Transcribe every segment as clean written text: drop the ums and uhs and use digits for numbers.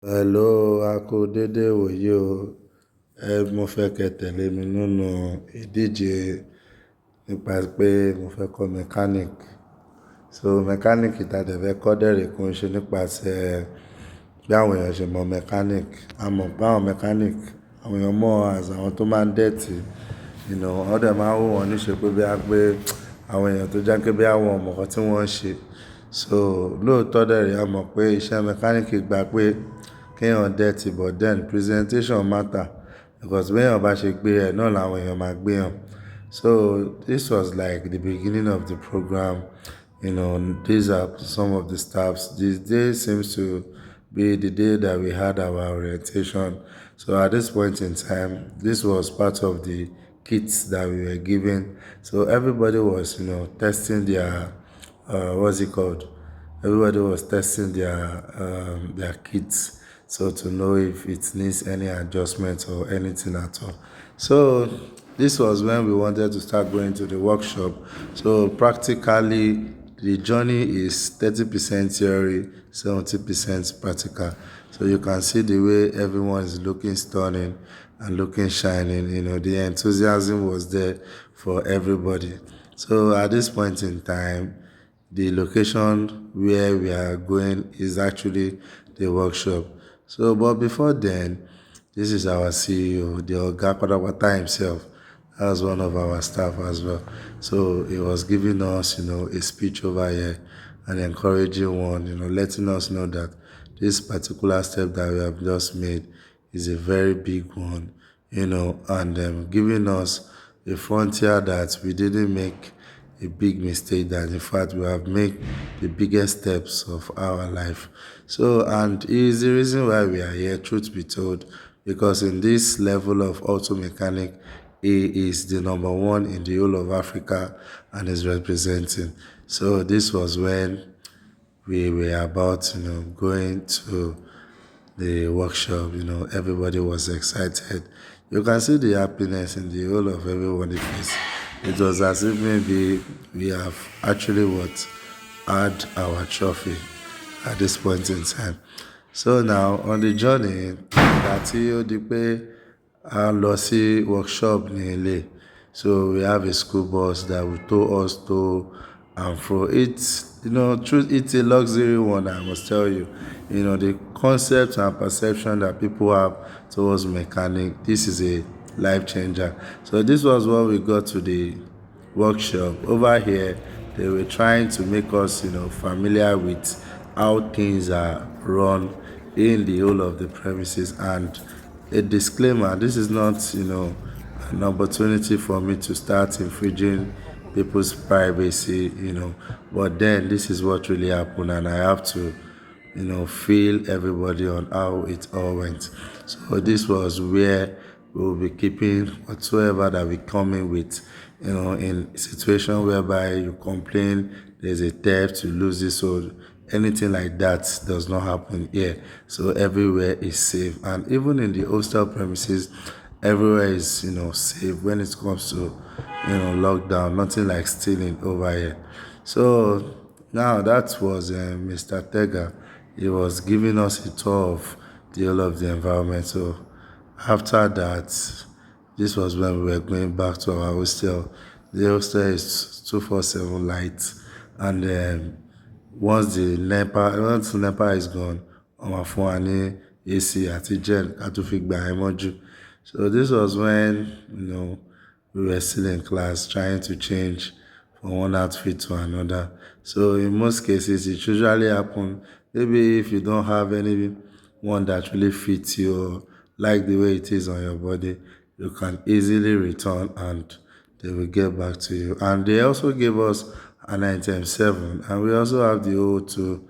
Hello, a kú dédé ìwòyí o. Mo fẹ́ kẹ́ tẹ̀lé mi nínú ìdíje nípa pé mo fẹ́ kọ́ mechanic. So mechanic tá dẹ̀ fẹ́ kọ́ dẹ̀rẹ̀ kò ń ṣe nípasẹ̀ bí àwọn èèyàn ṣe mọ mechanic. A mọ̀ pé àwọn mechanic, àwọn èèyàn mọ̀ as àwọn tó máa ń dẹ̀tì. Wọ́n dẹ̀ máa ń wò wọ́n níṣe pé bí a pé àwọn èèyàn tó jẹ́ pé bí àwọn ọmọ kan tí wọ́n ń ṣe. So lóòótọ́ dẹ̀rẹ̀ a mọ̀ pé iṣẹ́ mechanic gba pé kí èèyàn dẹ̀tì, but then presentation matter because bí èèyàn bá ṣe gbé ẹ̀ náà làwọn èèyàn máa gbé yàn. So this was like the beginning of the program. These are some of the staffs. This day seems to be the day that we had our orientation. So at this point in time, this was part of the kits that we were given. So everybody was, testing their, what's it called? Everybody was testing their kits, so to know if it needs any adjustment or anything at all. So this was when we wanted to start going to the workshop. So practically the journey is 30% theory, 70% practical. So you can see the way everyone is looking stunning and looking shining. The enthusiasm was there for everybody. So at this point in time, the location where we are going is actually the workshop. So, but before then, this is our CEO, the Oga Patapata himself. That was one of our staff as well. So he was giving us, a speech over here, an encouraging one, letting us know that this particular step that we have just made is a very big one, and giving us a frontier that we didn't make a big mistake, that in fact we have made the biggest steps of our life. So, and it is the reason why we are here, truth be told, because in this level of auto mechanic, he is the number one in the whole of Africa and is representing. So this was when we were about, going to the workshop. Everybody was excited. You can see the happiness in the whole of everybody's face. It was as if maybe we have actually had our trophy at this point in time. So now on the journey, that ó di pé a lọ sí workshop ní ilé. So we have a school bus that will tow us to and fro. It's it's a luxury one, I must tell you. The concept and perception that people have towards mechanic, this is a life changer. So this was what we got to the workshop. Over here, they were trying to make us, familiar with how things are run in the whole of the premises. And a disclaimer, this is not, an opportunity for me to start infringing people's privacy, but then this is what really happened, and I have to, feel everybody on how it all went. So this was where we will be keeping whatsoever that we come in with, in a situation whereby you complain, there's a theft, you lose this, so anything like that does not happen here. So everywhere is safe, and even in the hostel premises, everywhere is safe when it comes to lockdown. Nothing like stealing over here. So now that was Mr. Tega. He was giving us a tour of the whole of the environment. So after that, this was when we were going back to our hostel. The hostel is 247 lights, and once the NEPA is gone, our phone AC àti gen ká tó fi gbà ẹ́ mọ́jú. So this was when we were still in class trying to change from one outfit to another. So in most cases, it usually happen. Maybe if you don't have any one that really fits you or like the way it is on your body, you can easily return and they will get back to you. And they also gave us an item 7, and we also have the O2.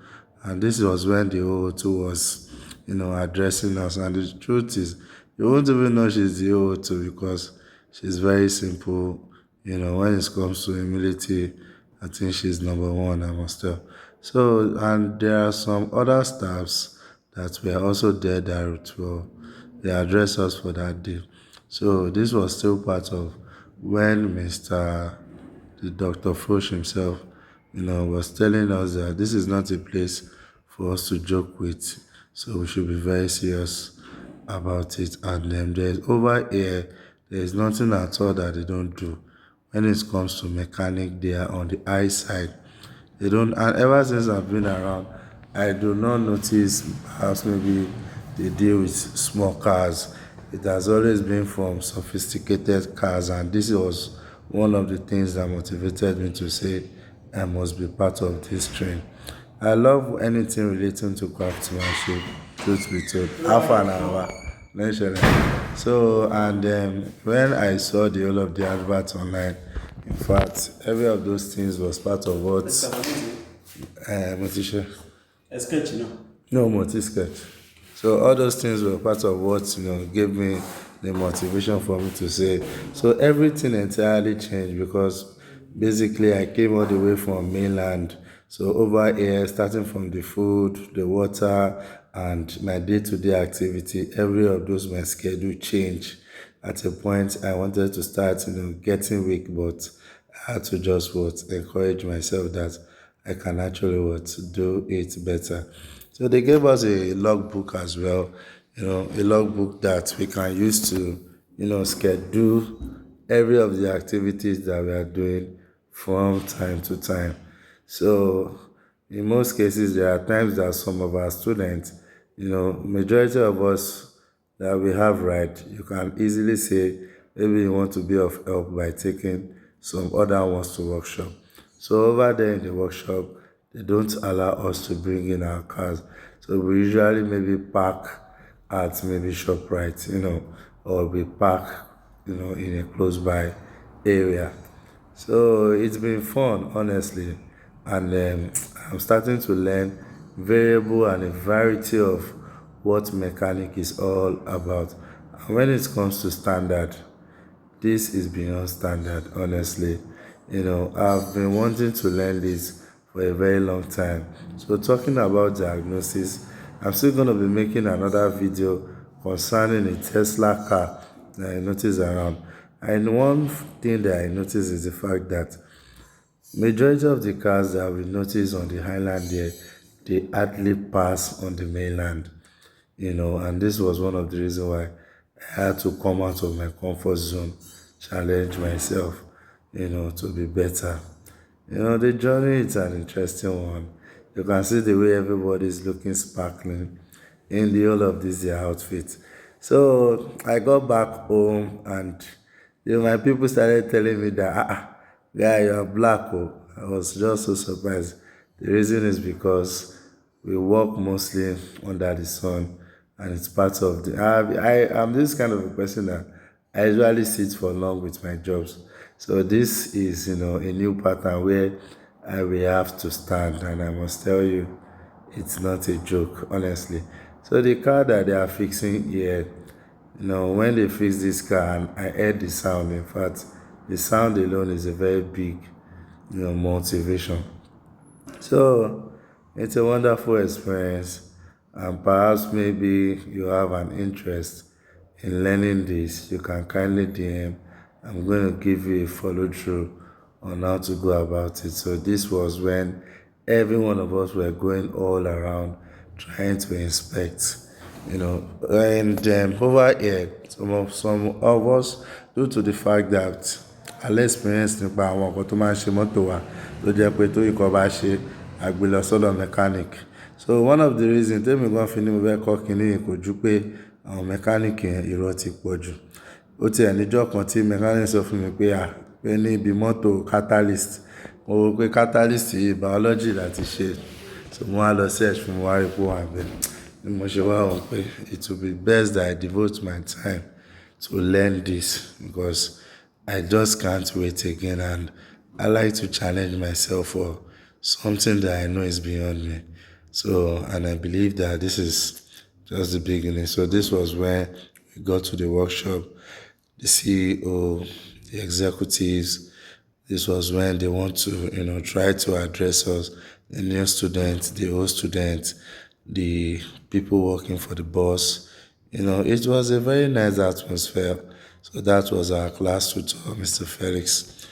And this was when the O2 was, addressing us. And the truth is, you won't even know she's the O2 because she's very simple. When it comes to humility, I think she's number one, I must tell. So, and there are some other staffs that were also there that they addressed us for that day. So this was still part of when the Dr. Frosch himself, was telling us that this is not a place for us to joke with. So we should be very serious about it. And there's over here, there is nothing at all that they don't do. When it comes to mechanic, they are on the high side. They don't, and ever since I've been around, I do not notice perhaps maybe they deal with small cars. It has always been from sophisticated cars, and this was one of the things that motivated me to say I must be part of this train. I love anything relating to craftsmanship, truth be told. Half an hour. Mention it. So, and when I saw the whole of the advert online, in fact, every of those things was part of what Motisha. A sketch, No, multi sketch. So all those things were part of what gave me the motivation for me to say. So everything entirely changed because basically I came all the way from mainland. So over here, starting from the food, the water, and my day-to-day activity, every of those my schedule changed. At a point, I wanted to start, getting weak, but I had to just encourage myself that I can actually do it better. So they gave us a logbook as well, a logbook that we can use to, schedule every of the activities that we are doing from time to time. So in most cases, there are times that some of our students, majority of us that we have right, you can easily say maybe you want to be of help by taking some other ones to workshop. So over there in the workshop, they don't allow us to bring in our cars. So we usually maybe park at maybe ShopRite, or we park, in a close by area. So it's been fun, honestly, and I'm starting to learn variable and a variety of what mechanic is all about. And when it comes to standard, this is beyond standard, honestly. I've been wanting to learn this for a very long time. So, talking about diagnosis, I'm still going to be making another video concerning a Tesla car that I noticed around. And one thing that I noticed is the fact that majority of the cars that we notice on the highland there, they hardly pass on the mainland. And this was one of the reasons why I had to come out of my comfort zone, challenge myself, to be better. The journey is an interesting one. You can see the way everybody is looking sparkling in the whole of this their outfit. So I got back home and my people started telling me that guy, you're black. Oh. I was just so surprised. The reason is because we work mostly under the sun, and it's part of the. I'm this kind of a person that I usually sit for long with my jobs. So this is a new pattern where I will have to stand, and I must tell you, it's not a joke, honestly. So the car that they are fixing here, when they fix this car, and I heard the sound. In fact, the sound alone is a very big, motivation. So it's a wonderful experience, and perhaps maybe you have an interest in learning this. You can kindly DM. I'm going to give you a follow through on how to go about it. So this was when every one of us were going all around trying to inspect, and over here, some of us, due to the fact that alẹ́ experience nípa àwọn nǹkan tó máa ń ṣe mọ́tò wa tó jẹ́ pé tó ikọ̀ bá ṣe àgbè lọ sọ́dọ̀ mechanic. So one of the reasons tèmi gan fi ní mo fẹ́ kọ́ kínní yìí kò ju pé àwọn mechanic yẹn irọ́ ti pọ̀ jù. Ó tiẹ̀ níjọ́ kan tí mechanic sọ fún mi pé ní ibi mọ́tò catalyst, mo rò pé catalyst yìí biology láti ṣe. So mo wá lọ search fún mo wá rí pé ó wà bẹ́ẹ̀. Ni mo ṣe wá wọ̀ pé it will be best that I devote my time to learn this because I just can't wait again, and I like to challenge myself for something that I know is beyond me. So, and I believe that this is just the beginning. So this was when we got to the workshop, the CEO, the executives. This was when they want to, try to address us, the new students, the old students, the people working for the boss. It was a very nice atmosphere. So that was our class tutor, Mr. Felix,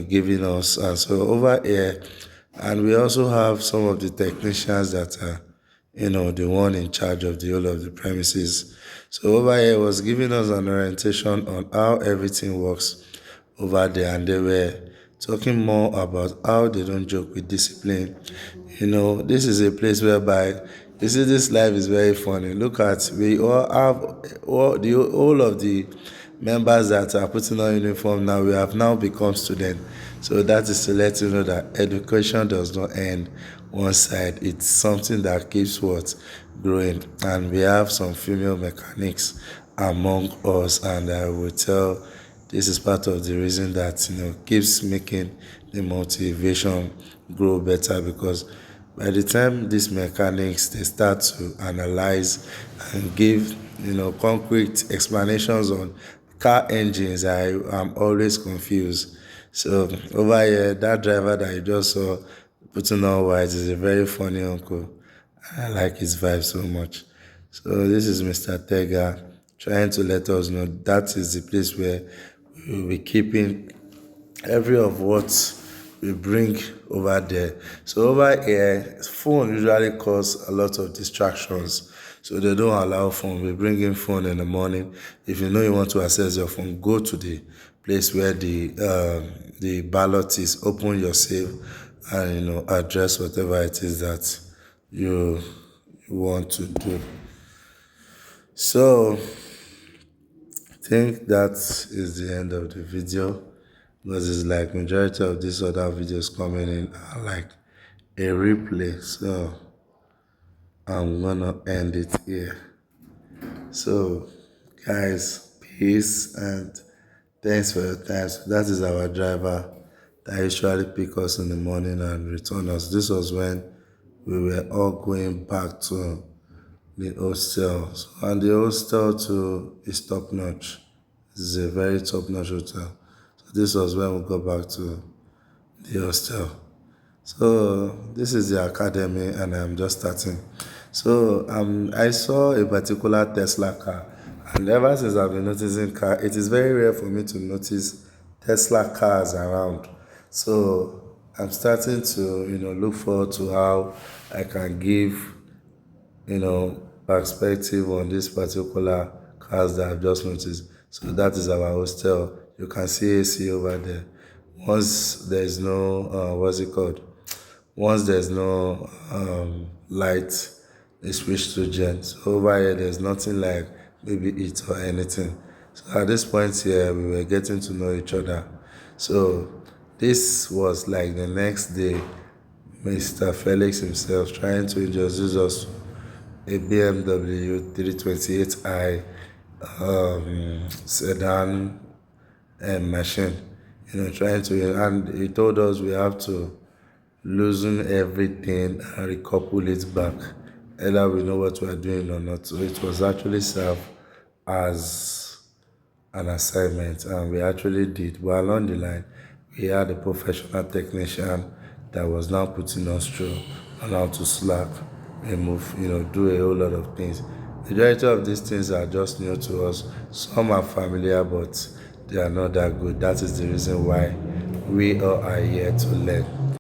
giving us. And so over here, and we also have some of the technicians that are, the one in charge of the whole of the premises. So over here was giving us an orientation on how everything works over there, and they were talking more about how they don't joke with discipline. This is a place whereby you see this life is very funny. Look at, we all have all of the members that are putting on uniform now. We have now become students. So that is to let you know that education does not end one side. It's something that keeps what growing. And we have some female mechanics among us, and I will tell this is part of the reason that keeps making the motivation grow better, because by the time these mechanics they start to analyze and give concrete explanations on car engines, I am always confused. So over here, that driver that you just saw putting on white is a very funny uncle. I like his vibe so much. So this is Mr. Tega trying to let us know that is the place where we will be keeping every of what we bring over there. So over here, phone usually cause a lot of distractions. So they don't allow phone. We bring in phone in the morning. If you know you want to access your phone, go to the place where the ballot is. Open your save and address whatever it is that you want to do. So I think that is the end of the video, because it's like majority of these other videos coming in are like a replay. So I'm gonna end it here. So guys, peace and thanks for your time. So that is our driver that usually pick us in the morning and return us. This was when we were all going back to the hostel. And the hostel too is top notch. This is a very top notch hotel. So this was when we got back to the hostel. So this is the academy, and I'm just starting. So I saw a particular Tesla car, and ever since I've been noticing car, it is very rare for me to notice Tesla cars around. So I'm starting to look forward to how I can give perspective on this particular cars that I've just noticed. So that is our hostel. You can see AC over there. Once there's no what's it called? Once there's no light, they switch to gen. So over here, there's nothing like maybe heat or anything. So at this point here, we were getting to know each other. So this was like the next day, Mr. Felix himself trying to introduce us to a BMW 328i sedan machine. Trying to, and he told us we have to loosen everything and recouple it back, either we know what we are doing or not. So it was actually served as an assignment, and we actually did. But along the line, we had a professional technician that was now putting us through on how to slack, remove, do a whole lot of things. Majority of these things are just new to us. Some are familiar, but they are not that good. That is the reason why we all are here to learn.